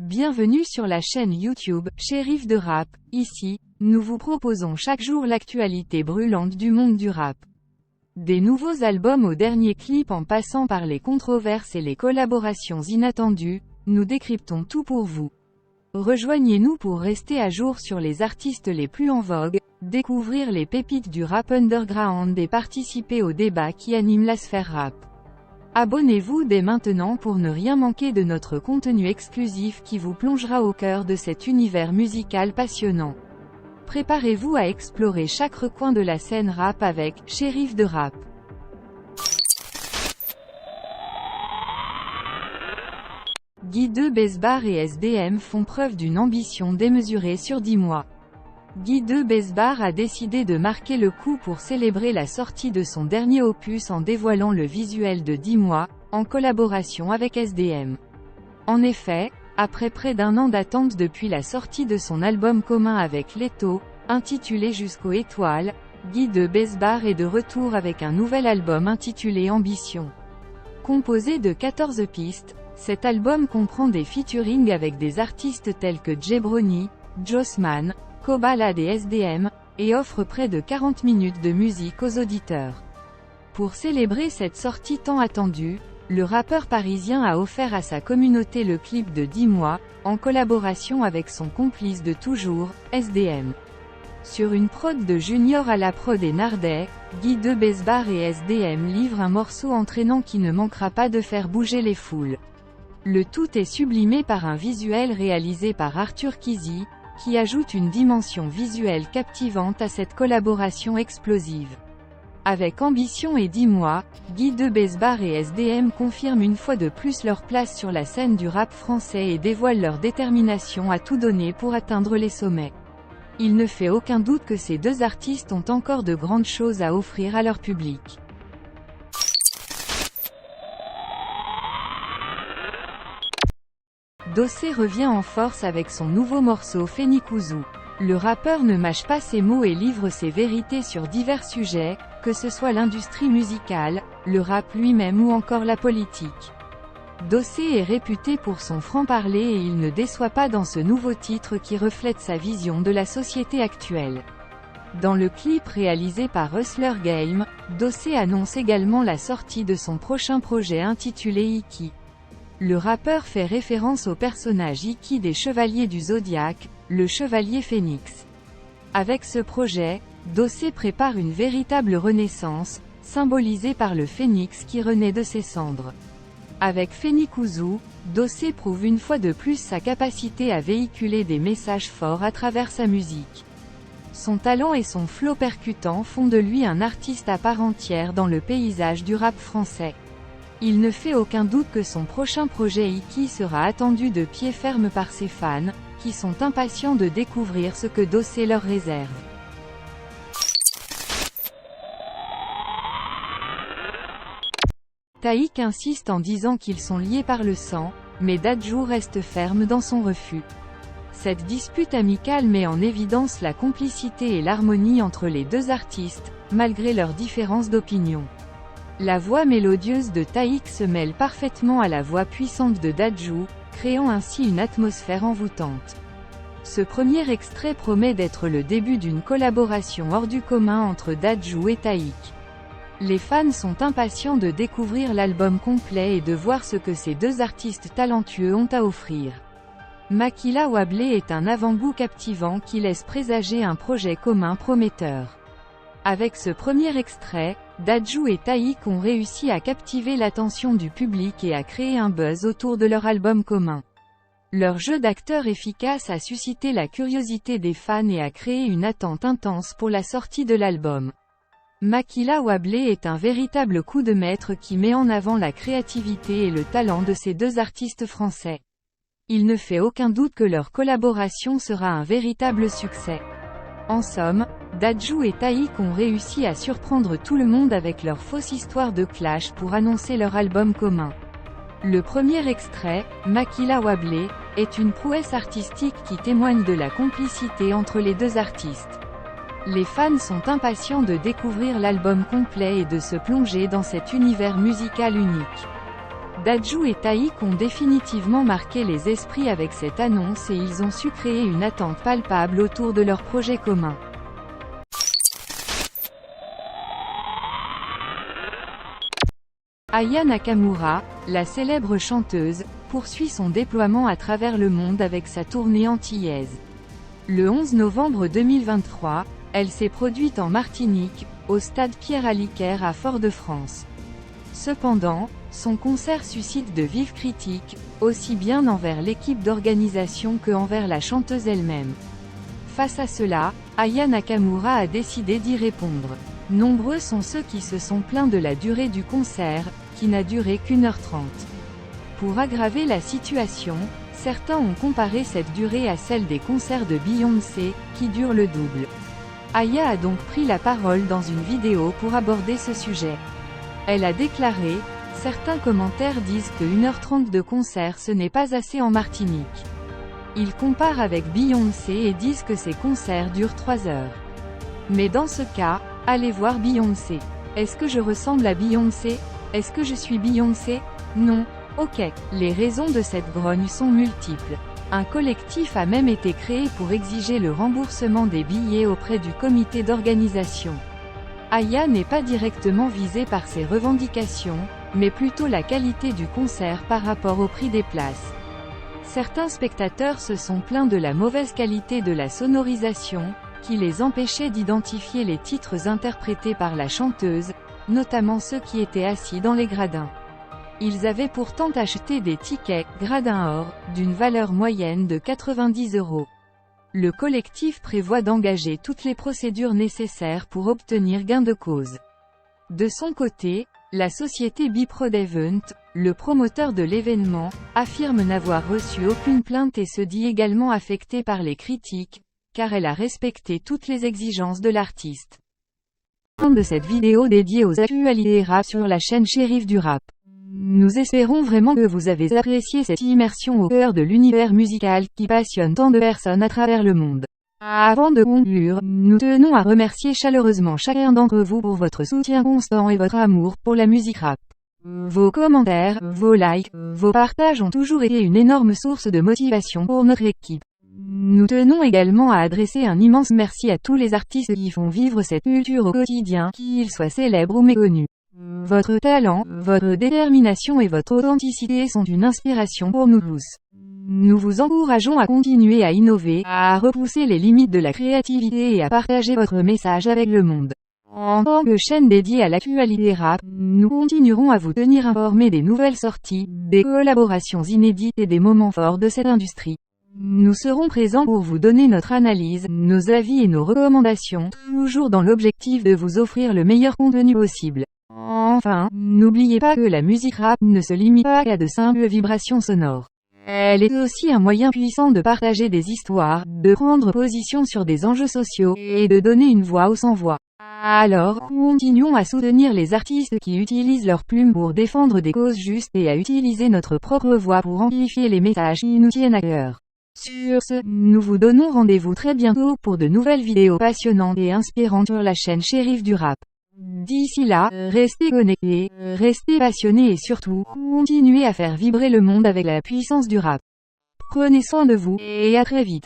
Bienvenue sur la chaîne YouTube, Shérif de Rap. Ici, nous vous proposons chaque jour l'actualité brûlante du monde du rap. Des nouveaux albums aux derniers clips en passant par les controverses et les collaborations inattendues, nous décryptons tout pour vous. Rejoignez-nous pour rester à jour sur les artistes les plus en vogue, découvrir les pépites du rap underground et participer aux débats qui animent la sphère rap. Abonnez-vous dès maintenant pour ne rien manquer de notre contenu exclusif qui vous plongera au cœur de cet univers musical passionnant. Préparez-vous à explorer chaque recoin de la scène rap avec Shérif de Rap. Guy 2 Besbar et SDM font preuve d'une ambition démesurée sur 10 mois. Guy 2 Besbar a décidé de marquer le coup pour célébrer la sortie de son dernier opus en dévoilant le visuel de 10 mois, en collaboration avec SDM. En effet, après près d'un an d'attente depuis la sortie de son album commun avec Leto, intitulé Jusqu'aux étoiles, Guy 2 Besbar est de retour avec un nouvel album intitulé Ambition. Composé de 14 pistes, cet album comprend des featuring avec des artistes tels que Jabroni, Jossman, Kobalade et SDM, et offre près de 40 minutes de musique aux auditeurs. Pour célébrer cette sortie tant attendue, le rappeur parisien a offert à sa communauté le clip de 10 mois, en collaboration avec son complice de toujours, SDM. Sur une prod de Junior à la prod et Nardet, Guy 2 Besbar et SDM livrent un morceau entraînant qui ne manquera pas de faire bouger les foules. Le tout est sublimé par un visuel réalisé par Arthur Kizzy, qui ajoute une dimension visuelle captivante à cette collaboration explosive. Avec Ambition et 10 mois, Guy 2 Besbar et SDM confirment une fois de plus leur place sur la scène du rap français et dévoilent leur détermination à tout donner pour atteindre les sommets. Il ne fait aucun doute que ces deux artistes ont encore de grandes choses à offrir à leur public. Dossé revient en force avec son nouveau morceau Fénikouzou. Le rappeur ne mâche pas ses mots et livre ses vérités sur divers sujets, que ce soit l'industrie musicale, le rap lui-même ou encore la politique. Dossé est réputé pour son franc-parler et il ne déçoit pas dans ce nouveau titre qui reflète sa vision de la société actuelle. Dans le clip réalisé par Hustler Game, Dossé annonce également la sortie de son prochain projet intitulé Iki. Le rappeur fait référence au personnage Iki des Chevaliers du Zodiaque, le Chevalier Phénix. Avec ce projet, Dossé prépare une véritable renaissance, symbolisée par le phénix qui renaît de ses cendres. Avec Fénikouzou, Dossé prouve une fois de plus sa capacité à véhiculer des messages forts à travers sa musique. Son talent et son flow percutant font de lui un artiste à part entière dans le paysage du rap français. Il ne fait aucun doute que son prochain projet Iki sera attendu de pied ferme par ses fans, qui sont impatients de découvrir ce que Dossé leur réserve. Taïk insiste en disant qu'ils sont liés par le sang, mais Dadju reste ferme dans son refus. Cette dispute amicale met en évidence la complicité et l'harmonie entre les deux artistes, malgré leurs différences d'opinion. La voix mélodieuse de Taïk se mêle parfaitement à la voix puissante de Dadju, créant ainsi une atmosphère envoûtante. Ce premier extrait promet d'être le début d'une collaboration hors du commun entre Dadju et Taïk. Les fans sont impatients de découvrir l'album complet et de voir ce que ces deux artistes talentueux ont à offrir. Makila Wablé est un avant-goût captivant qui laisse présager un projet commun prometteur. Avec ce premier extrait, Dadju et Taïk ont réussi à captiver l'attention du public et à créer un buzz autour de leur album commun. Leur jeu d'acteur efficace a suscité la curiosité des fans et a créé une attente intense pour la sortie de l'album. Makila Wablé est un véritable coup de maître qui met en avant la créativité et le talent de ces deux artistes français. Il ne fait aucun doute que leur collaboration sera un véritable succès. En somme, Dadju et Taïk ont réussi à surprendre tout le monde avec leur fausse histoire de clash pour annoncer leur album commun. Le premier extrait, Makila Wablé, est une prouesse artistique qui témoigne de la complicité entre les deux artistes. Les fans sont impatients de découvrir l'album complet et de se plonger dans cet univers musical unique. Dadju et Taïk ont définitivement marqué les esprits avec cette annonce et ils ont su créer une attente palpable autour de leur projet commun. Aya Nakamura, la célèbre chanteuse, poursuit son déploiement à travers le monde avec sa tournée antillaise. Le 11 novembre 2023, elle s'est produite en Martinique, au stade Pierre-Aliquer à Fort-de-France. Cependant, son concert suscite de vives critiques, aussi bien envers l'équipe d'organisation que envers la chanteuse elle-même. Face à cela, Aya Nakamura a décidé d'y répondre. Nombreux sont ceux qui se sont plaints de la durée du concert, qui n'a duré qu'1h30. Pour aggraver la situation, certains ont comparé cette durée à celle des concerts de Beyoncé, qui durent le double. Aya a donc pris la parole dans une vidéo pour aborder ce sujet. Elle a déclaré « Certains commentaires disent que 1h30 de concert ce n'est pas assez en Martinique. Ils comparent avec Beyoncé et disent que ces concerts durent 3 heures. Mais dans ce cas, allez voir Beyoncé. Est-ce que je ressemble à Beyoncé? Est-ce que je suis Beyoncé? Non. Ok. Les raisons de cette grogne sont multiples. Un collectif a même été créé pour exiger le remboursement des billets auprès du comité d'organisation. Aya n'est pas directement visée par ces revendications, mais plutôt la qualité du concert par rapport au prix des places. Certains spectateurs se sont plaints de la mauvaise qualité de la sonorisation, qui les empêchait d'identifier les titres interprétés par la chanteuse, notamment ceux qui étaient assis dans les gradins. Ils avaient pourtant acheté des tickets, gradins or, d'une valeur moyenne de 90 €. Le collectif prévoit d'engager toutes les procédures nécessaires pour obtenir gain de cause. De son côté, la société Biprod Event, le promoteur de l'événement, affirme n'avoir reçu aucune plainte et se dit également affectée par les critiques, car elle a respecté toutes les exigences de l'artiste. Fin de cette vidéo dédiée aux actualités rap sur la chaîne Shérif du Rap. Nous espérons vraiment que vous avez apprécié cette immersion au cœur de l'univers musical qui passionne tant de personnes à travers le monde. Avant de conclure, nous tenons à remercier chaleureusement chacun d'entre vous pour votre soutien constant et votre amour pour la musique rap. Vos commentaires, vos likes, vos partages ont toujours été une énorme source de motivation pour notre équipe. Nous tenons également à adresser un immense merci à tous les artistes qui font vivre cette culture au quotidien, qu'ils soient célèbres ou méconnus. Votre talent, votre détermination et votre authenticité sont une inspiration pour nous tous. Nous vous encourageons à continuer à innover, à repousser les limites de la créativité et à partager votre message avec le monde. En tant que chaîne dédiée à l'actualité rap, nous continuerons à vous tenir informés des nouvelles sorties, des collaborations inédites et des moments forts de cette industrie. Nous serons présents pour vous donner notre analyse, nos avis et nos recommandations, toujours dans l'objectif de vous offrir le meilleur contenu possible. Enfin, n'oubliez pas que la musique rap ne se limite pas qu'à de simples vibrations sonores. Elle est aussi un moyen puissant de partager des histoires, de prendre position sur des enjeux sociaux, et de donner une voix aux sans-voix. Alors, continuons à soutenir les artistes qui utilisent leurs plumes pour défendre des causes justes et à utiliser notre propre voix pour amplifier les messages qui nous tiennent à cœur. Sur ce, nous vous donnons rendez-vous très bientôt pour de nouvelles vidéos passionnantes et inspirantes sur la chaîne Shérif du Rap. D'ici là, restez connectés, restez passionnés et surtout, continuez à faire vibrer le monde avec la puissance du rap. Prenez soin de vous, et à très vite.